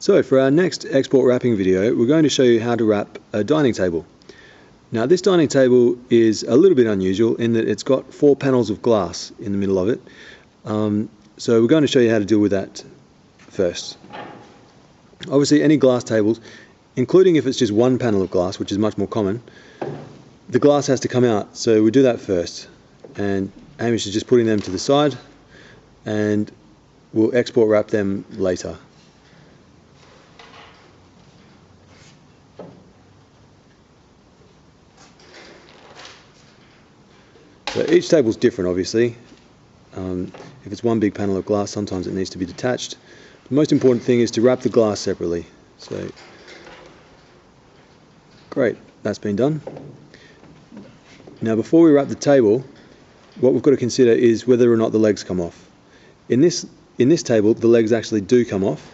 So for our next export wrapping video, we're going to show you how to wrap a dining table. Now this dining table is a little bit unusual in that it's got 4 panels of glass in the middle of it. So we're going to show you how to deal with that first. Obviously any glass tables, including if it's just one panel of glass, which is much more common, the glass has to come out. So we do that first. And Hamish is just putting them to the side and we'll export wrap them later. So each table is different, obviously. If it's one big panel of glass, sometimes it needs to be detached. The most important thing is to wrap the glass separately. So, great, that's been done. Now before we wrap the table, what we've got to consider is whether or not the legs come off. In this table, the legs actually do come off.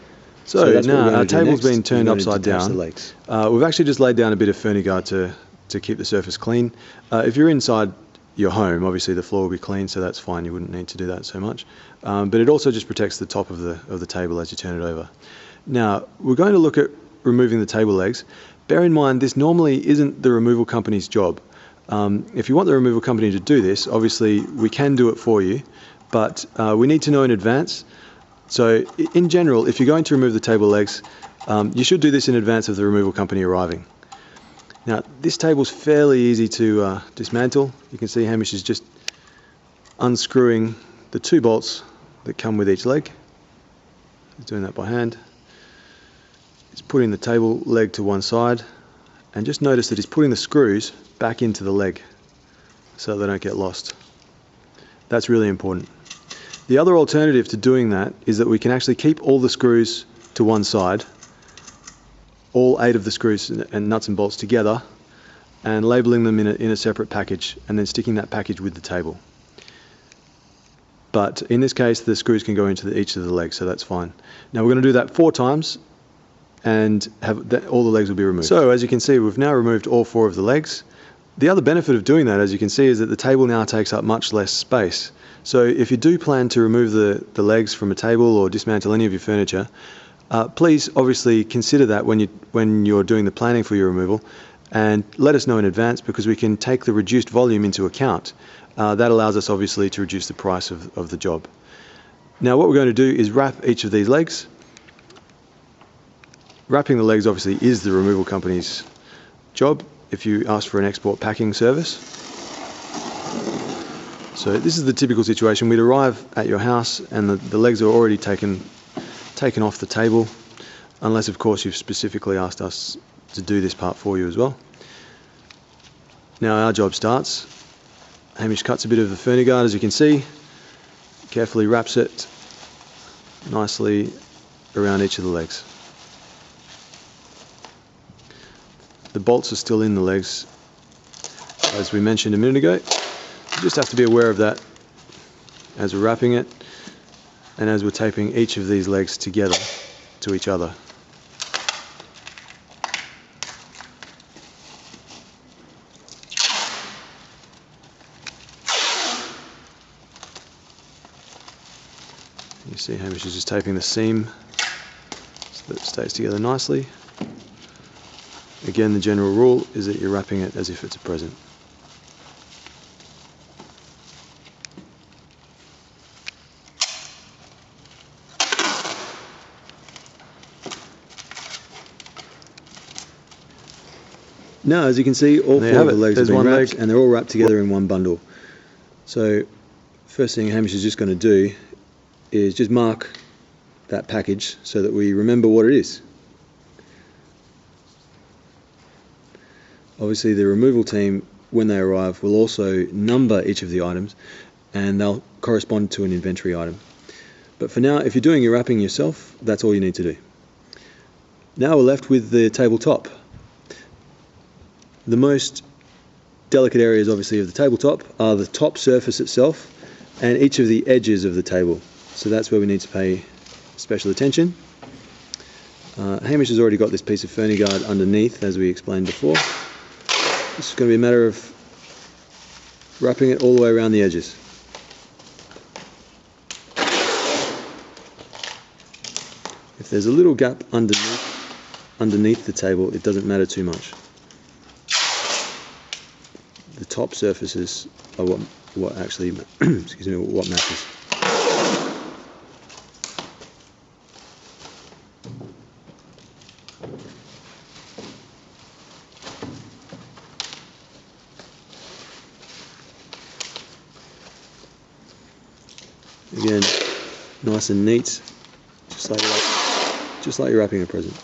So that's now our table's been turned upside down. We've actually just laid down a bit of Fernie-Guard to keep the surface clean. If you're inside your home, obviously the floor will be clean, so that's fine, you wouldn't need to do that so much. But it also just protects the top of the table as you turn it over. Now we're going to look at removing the table legs. Bear in mind this normally isn't the removal company's job. If you want the removal company to do this, obviously we can do it for you, but we need to know in advance. So in general, if you're going to remove the table legs, you should do this in advance of the removal company arriving. Now this table's fairly easy to dismantle. You can see Hamish is just unscrewing the 2 bolts that come with each leg. He's doing that by hand. He's putting the table leg to one side, and just notice that he's putting the screws back into the leg so they don't get lost. That's really important. The other alternative to doing that is that we can actually keep all the screws to one side, all 8 of the screws and nuts and bolts together, and labeling them in a separate package, and then sticking that package with the table. But in this case the screws can go into each of the legs, so that's fine. Now we're going to do that 4 times and all the legs will be removed. So as you can see, we've now removed all 4 of the legs. The other benefit of doing that, as you can see, is that the table now takes up much less space. So if you do plan to remove the legs from a table or dismantle any of your furniture, please obviously consider that when you're doing the planning for your removal, and let us know in advance, because we can take the reduced volume into account. That allows us obviously to reduce the price of the job. Now what we're going to do is wrap each of these legs. Wrapping the legs obviously is the removal company's job if you ask for an export packing service. So this is the typical situation. We'd arrive at your house and the legs are already taken off the table, unless of course you've specifically asked us to do this part for you as well. Now our job starts. Hamish cuts a bit of the Fernie-Guard, as you can see, carefully wraps it nicely around each of the legs. The bolts are still in the legs, as we mentioned a minute ago. You just have to be aware of that as we're wrapping it and as we're taping each of these legs together to each other. You see Hamish is just taping the seam so that it stays together nicely. Again, the general rule is that you're wrapping it as if it's a present. Now, as you can see, all 4 of the legs have been wrapped, and they're all wrapped together in one bundle. So, first thing Hamish is just going to do is just mark that package so that we remember what it is. Obviously the removal team, when they arrive, will also number each of the items and they'll correspond to an inventory item. But for now, if you're doing your wrapping yourself, that's all you need to do. Now we're left with the tabletop. The most delicate areas obviously of the tabletop are the top surface itself and each of the edges of the table. So that's where we need to pay special attention. Hamish has already got this piece of Fernie-Guard underneath, as we explained before. It's going to be a matter of wrapping it all the way around the edges. If If there's a little gap underneath the table, it doesn't matter too much. The top surfaces are what actually excuse me, what matters. Again, nice and neat, just like you're wrapping a present.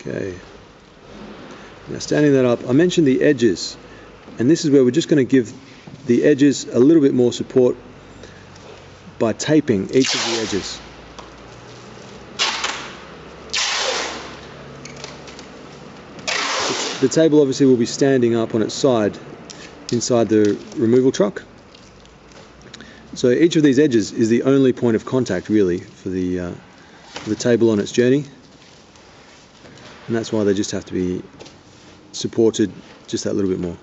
Okay, now standing that up, I mentioned the edges, and this is where we're just going to give the edges a little bit more support by taping each of the edges. The table obviously will be standing up on its side inside the removal truck, so each of these edges is the only point of contact really for the table on its journey. And that's why they just have to be supported just that little bit more.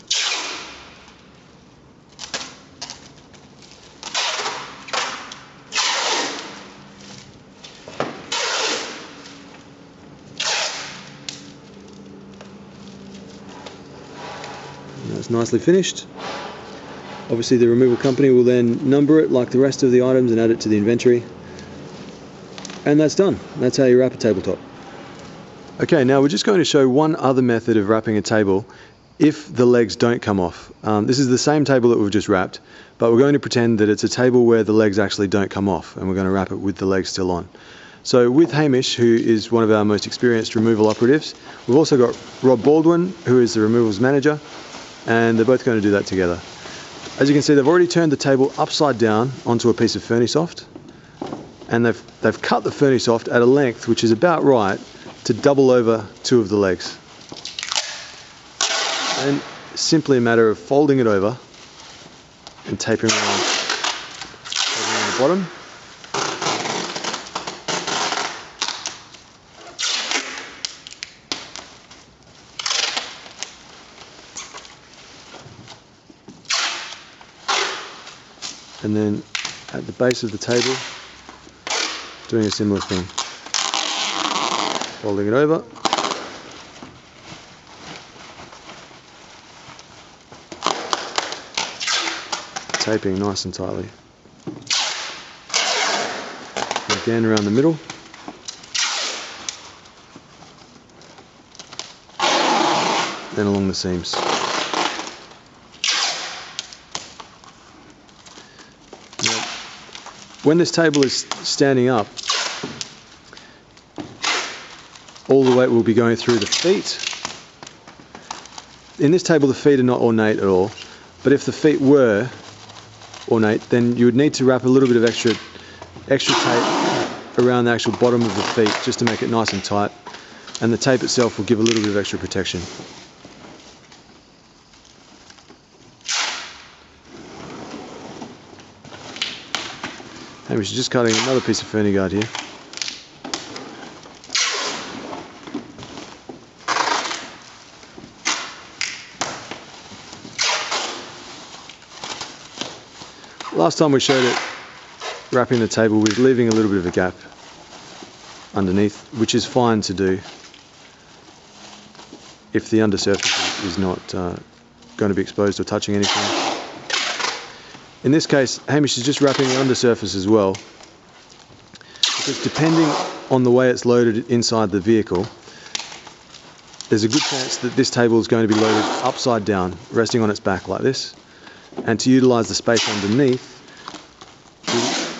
And that's nicely finished. Obviously the removal company will then number it like the rest of the items and add it to the inventory. And that's done. That's how you wrap a tabletop. Okay, now we're just going to show one other method of wrapping a table if the legs don't come off. This is the same table that we've just wrapped, but we're going to pretend that it's a table where the legs actually don't come off, and we're going to wrap it with the legs still on. So with Hamish, who is one of our most experienced removal operatives, we've also got Rob Baldwin, who is the removals manager, and they're both going to do that together. As you can see, they've already turned the table upside down onto a piece of Fernisoft, and they've cut the Fernisoft at a length which is about right to double over two of the legs. And simply a matter of folding it over and taping around the bottom. And then at the base of the table, doing a similar thing. Folding it over. Taping nice and tightly. Again around the middle. Then along the seams. Now, when this table is standing up, all the weight will be going through the feet. In this table the feet are not ornate at all, but if the feet were ornate, then you would need to wrap a little bit of extra tape around the actual bottom of the feet just to make it nice and tight, and the tape itself will give a little bit of extra protection. And we're just cutting another piece of Fernie-Guard here. Last time we showed it wrapping the table with leaving a little bit of a gap underneath, which is fine to do if the undersurface is not going to be exposed or touching anything. In this case, Hamish is just wrapping the undersurface as well, because depending on the way it's loaded inside the vehicle, there's a good chance that this table is going to be loaded upside down, resting on its back like this. And to utilise the space underneath,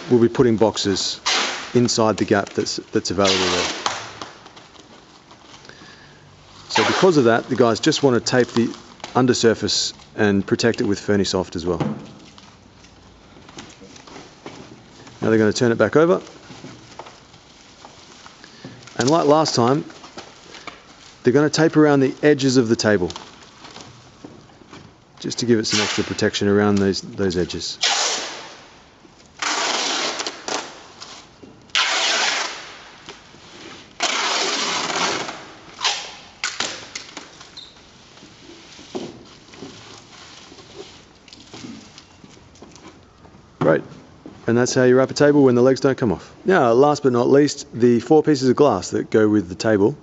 we'll be putting boxes inside the gap that's available there. So because of that, the guys just want to tape the undersurface and protect it with Fernisoft as well. Now they're going to turn it back over. And like last time, they're going to tape around the edges of the table, just to give it some extra protection around those edges. Great. And that's how you wrap a table when the legs don't come off. Now, last but not least, the 4 pieces of glass that go with the table.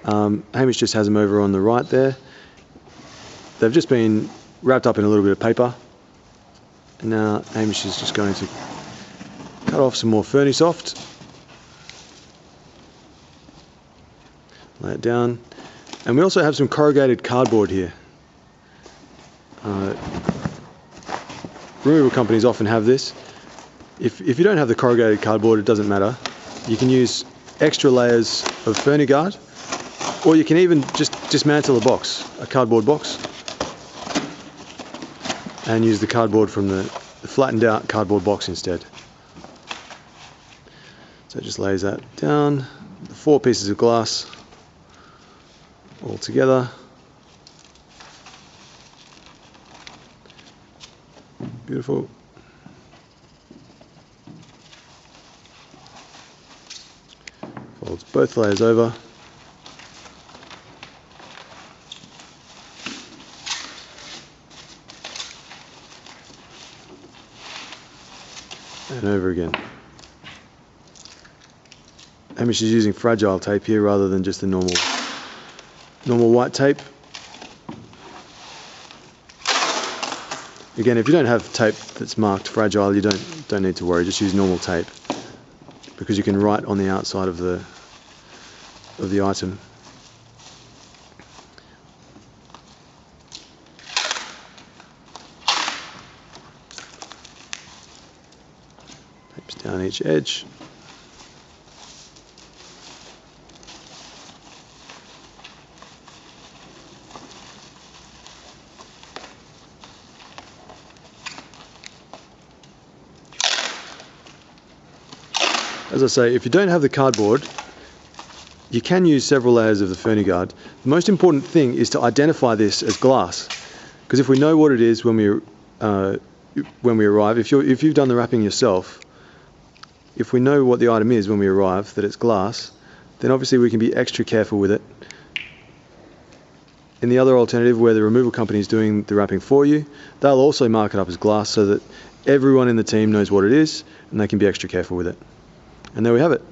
Hamish just has them over on the right there. They've just been wrapped up in a little bit of paper. And now Hamish is just going to cut off some more Fernie Soft. Lay it down. And we also have some corrugated cardboard here. Removal companies often have this. If you don't have the corrugated cardboard, it doesn't matter. You can use extra layers of Fernie Guard, or you can even just dismantle a cardboard box, and use the cardboard from the flattened out cardboard box instead. So it just lays that down, the 4 pieces of glass all together. Beautiful. Folds both layers over. And over again. Hamish is using fragile tape here rather than just the normal white tape. Again, if you don't have tape that's marked fragile, you don't need to worry. Just use normal tape, because you can write on the outside of the item. Tapes down each edge. As I say, if you don't have the cardboard, you can use several layers of the Fernie Guard. The most important thing is to identify this as glass, because if we know what it is when we arrive, if you've done the wrapping yourself, if we know what the item is when we arrive, that it's glass, then obviously we can be extra careful with it. In the other alternative, where the removal company is doing the wrapping for you, they'll also mark it up as glass so that everyone in the team knows what it is and they can be extra careful with it. And there we have it.